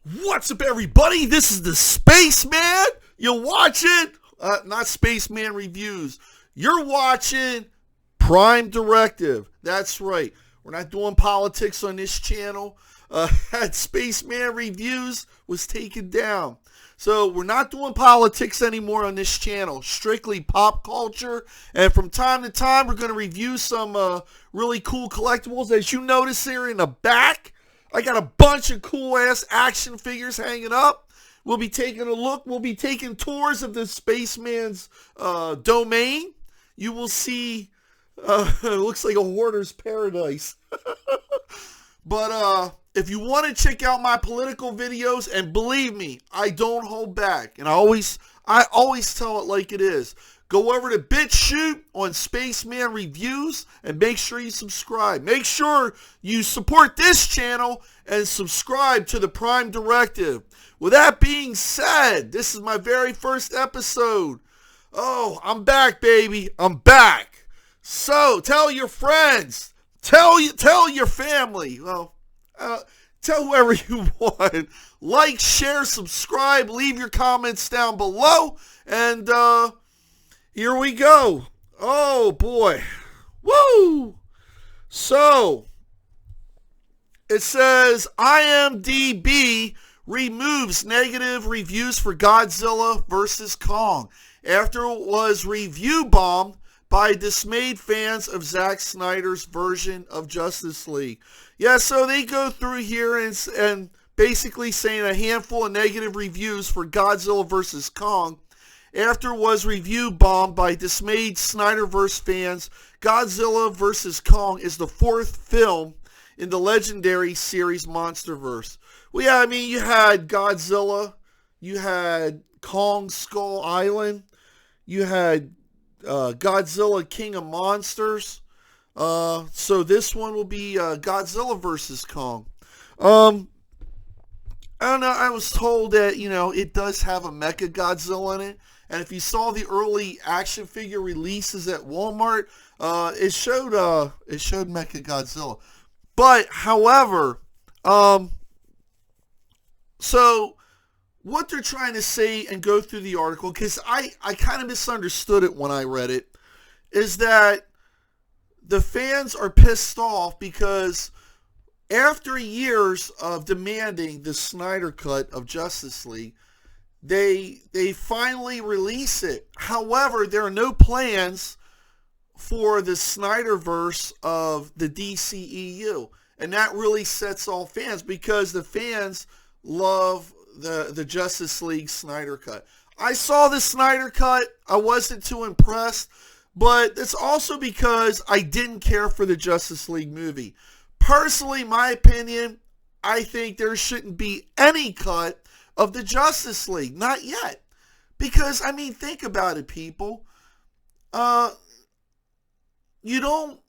What's up, everybody? This is the Spaceman. You're watching, not Spaceman Reviews. You're watching Prime Directive. That's right. We're not doing politics on this channel. That Spaceman Reviews was taken down. So we're not doing politics anymore on this channel. Strictly pop culture. And from time to time, we're going to review some really cool collectibles. As you notice here in the back, I got a bunch of cool-ass action figures hanging up. We'll be taking a look. We'll be taking tours of the Spaceman's domain. You will see, it looks like a hoarder's paradise. But if you want to check out my political videos, and believe me, I don't hold back. And I always tell it like it is. Go over to BitChute on Spaceman Reviews and make sure you subscribe. Make sure you support this channel and subscribe to the Prime Directive. With that being said, this is my very first episode. Oh, I'm back, baby. I'm back. So tell your friends. Tell your family. Well, tell whoever you want. Like, share, subscribe. Leave your comments down below. And, here we go. Oh, boy. Woo! So, it says, IMDb removes negative reviews for Godzilla VS Kong after it was review bombed by dismayed fans of Zack Snyder's version of Justice League. Yeah, so they go through here and basically saying a handful of negative reviews for Godzilla VS Kong after was review bombed by dismayed Snyderverse fans. Godzilla vs. Kong is the fourth film in the legendary series MonsterVerse. Well, yeah, I mean, you had Godzilla, you had Kong Skull Island, you had Godzilla King of Monsters. So this one will be Godzilla vs. Kong. I don't know, I was told that, you know, it does have a Mecha Godzilla in it. And if you saw the early action figure releases at Walmart, it showed Mecha Godzilla. But however, so what they're trying to say and go through the article, because I kind of misunderstood it when I read it, is that the fans are pissed off because after years of demanding the Snyder Cut of Justice League, they finally release it. However, there are no plans for the Snyderverse of the DCEU. And that really sets all fans because the fans love the Justice League Snyder Cut. I saw the Snyder Cut. I wasn't too impressed. But it's also because I didn't care for the Justice League movie. Personally, my opinion, I think there shouldn't be any cut of the Justice League. Not yet. Because, I mean, think about it, people. You don't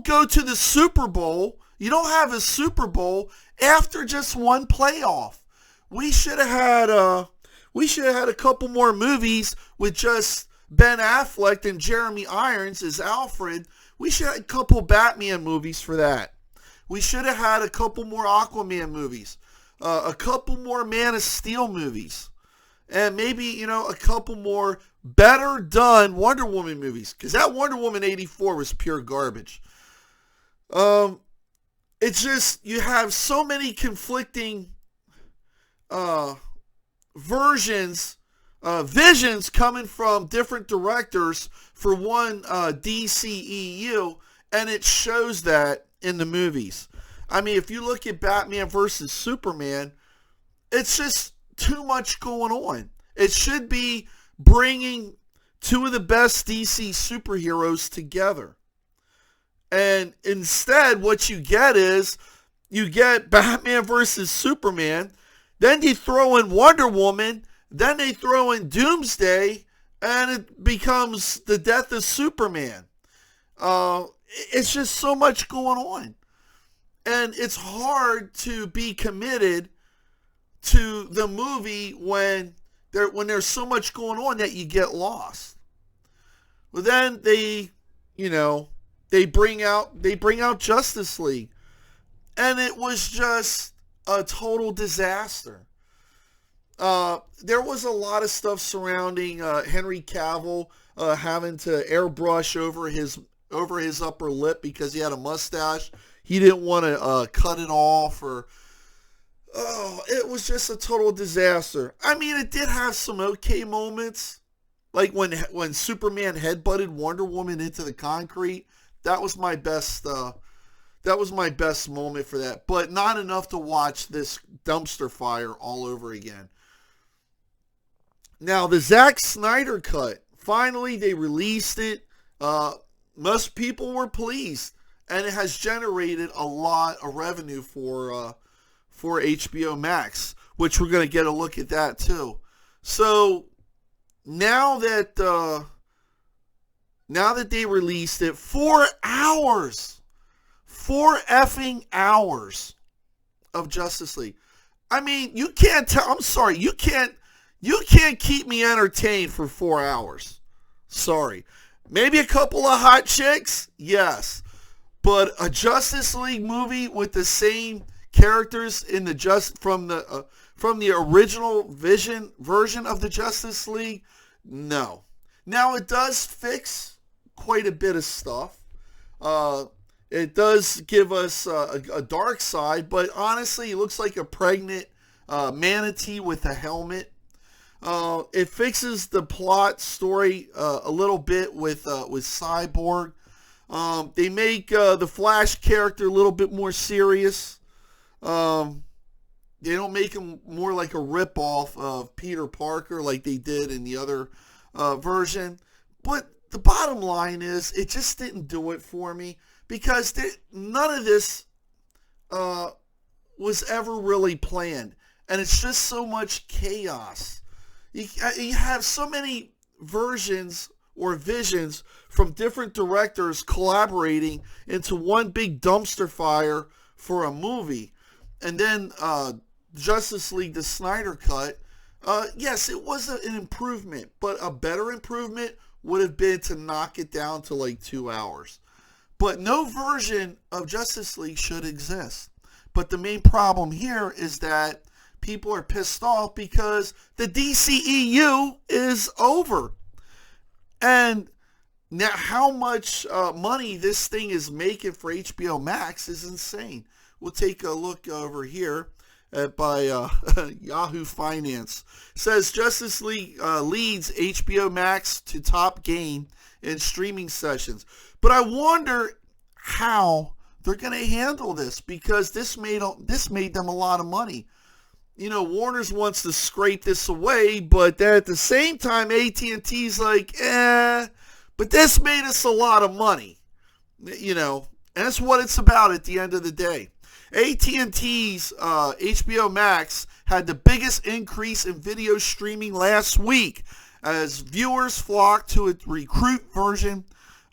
go to the Super Bowl. You don't have a Super Bowl after just one playoff. We should have had a couple more movies with just Ben Affleck and Jeremy Irons as Alfred. We should have had a couple Batman movies for that. We should have had a couple more Aquaman movies. A couple more Man of Steel movies. And maybe, you know, a couple more better done Wonder Woman movies. Because that Wonder Woman 84 was pure garbage. It's just, you have so many conflicting visions coming from different directors for one DCEU. And it shows that in the movies. I mean, if you look at Batman versus Superman, it's just too much going on. It should be bringing two of the best DC superheroes together. And instead, what you get is, you get Batman versus Superman, then you throw in Wonder Woman, then they throw in Doomsday, and it becomes the death of Superman. It's just so much going on. And it's hard to be committed to the movie when there's so much going on that you get lost. Well, then they bring out Justice League. And it was just a total disaster. There was a lot of stuff surrounding Henry Cavill having to airbrush over his upper lip because he had a mustache. He didn't want to cut it off, or it was just a total disaster. I mean, it did have some okay moments, like when Superman headbutted Wonder Woman into the concrete. That was my best. That was my best moment for that, but not enough to watch this dumpster fire all over again. Now, the Zack Snyder cut, finally they released it. Most people were pleased, and it has generated a lot of revenue for HBO Max, which we're going to get a look at that too. So now that they released it, 4 hours, 4 effing hours of Justice League. I mean, you can't tell. I'm sorry, you can't keep me entertained for 4 hours. Sorry. Maybe a couple of hot chicks, yes, but a Justice League movie with the same characters in the from the original version of the Justice League, no. Now it does fix quite a bit of stuff. It does give us a dark side, but honestly, it looks like a pregnant manatee with a helmet. It fixes the plot story a little bit with Cyborg. They make the Flash character a little bit more serious. They don't make him more like a ripoff of Peter Parker like they did in the other version. But the bottom line is, it just didn't do it for me, because none of this was ever really planned. And it's just so much chaos. You have so many versions or visions from different directors collaborating into one big dumpster fire for a movie. And then Justice League, the Snyder cut, yes, it was an improvement, but a better improvement would have been to knock it down to like 2 hours. But no version of Justice League should exist. But the main problem here is that people are pissed off because the DCEU is over. And now how much money this thing is making for HBO Max is insane. We'll take a look over here by Yahoo Finance. It says Justice League leads HBO Max to top game in streaming sessions. But I wonder how they're going to handle this, because this made them a lot of money. You know, Warner's wants to scrape this away, but then at the same time, AT&T's like, but this made us a lot of money. You know, and that's what it's about at the end of the day. AT&T's HBO Max had the biggest increase in video streaming last week as viewers flocked to a recruit version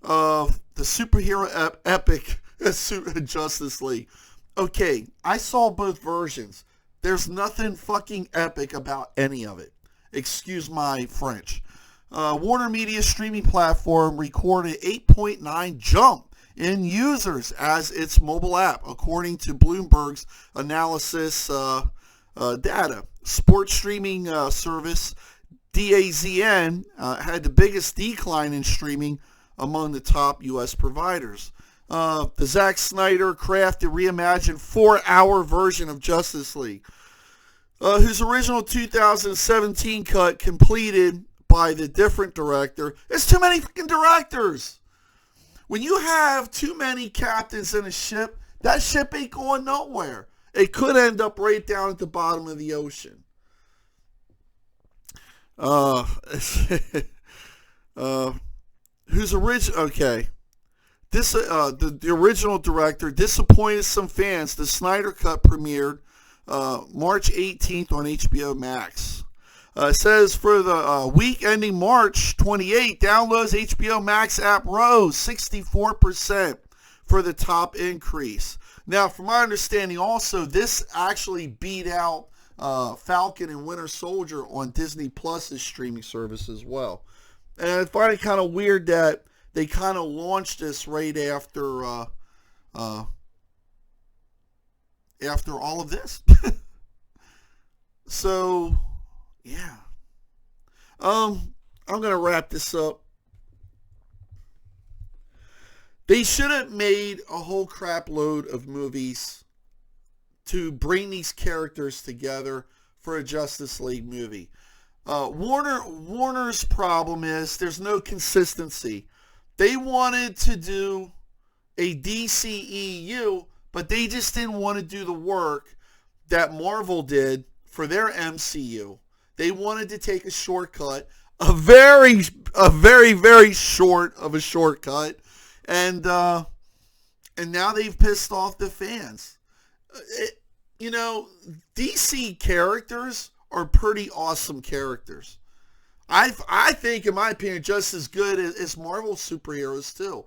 of the superhero epic Justice League. Okay, I saw both versions. There's nothing fucking epic about any of it. Excuse my French. Warner Media's streaming platform recorded 8.9 jump in users as its mobile app, according to Bloomberg's analysis data. Sports streaming service DAZN had the biggest decline in streaming among the top U.S. providers. The Zack Snyder crafted reimagined 4-hour version of Justice League, whose original 2017 cut completed by the different director. There's too many fucking directors. When you have too many captains in a ship, that ship ain't going nowhere. It could end up right down at the bottom of the ocean. Who's original? Okay. This the original director disappointed some fans. The Snyder Cut premiered March 18th on HBO Max. It says for the week ending March 28, downloads HBO Max app rose 64% for the top increase. Now, from my understanding, also this actually beat out Falcon and Winter Soldier on Disney Plus's streaming service as well. And I find it kind of weird that they kind of launched this right after all of this. So, yeah. I'm going to wrap this up. They should have made a whole crap load of movies to bring these characters together for a Justice League movie. Warner's problem is there's no consistency. They wanted to do a DCEU, but they just didn't want to do the work that Marvel did for their MCU. They wanted to take a shortcut, a very, very short of a shortcut, and now they've pissed off the fans. DC characters are pretty awesome characters. I think, in my opinion, just as good as Marvel superheroes too.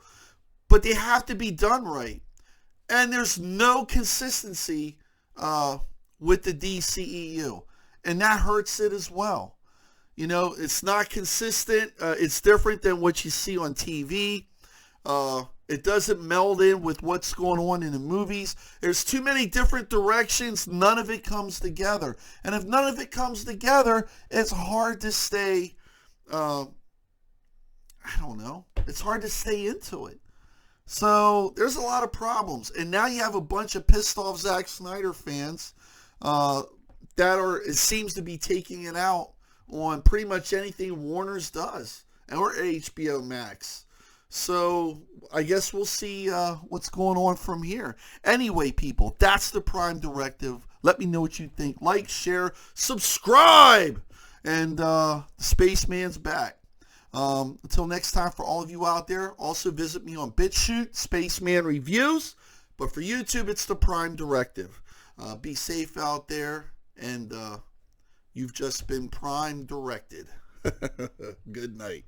But they have to be done right. And there's no consistency with the DCEU. And that hurts it as well. It's not consistent. It's different than what you see on TV. It doesn't meld in with what's going on in the movies. There's too many different directions. None of it comes together. And if none of it comes together, it's hard to stay, I don't know. It's hard to stay into it. So there's a lot of problems. And now you have a bunch of pissed off Zack Snyder fans it seems to be taking it out on pretty much anything Warner's does, or HBO Max. So I guess we'll see what's going on from here. Anyway, people, that's the Prime Directive. Let me know what you think. Like, share, subscribe, and the Spaceman's back. Until next time, for all of you out there, also visit me on BitChute, Spaceman Reviews. But for YouTube, it's the Prime Directive. Be safe out there, and you've just been Prime Directed. Good night.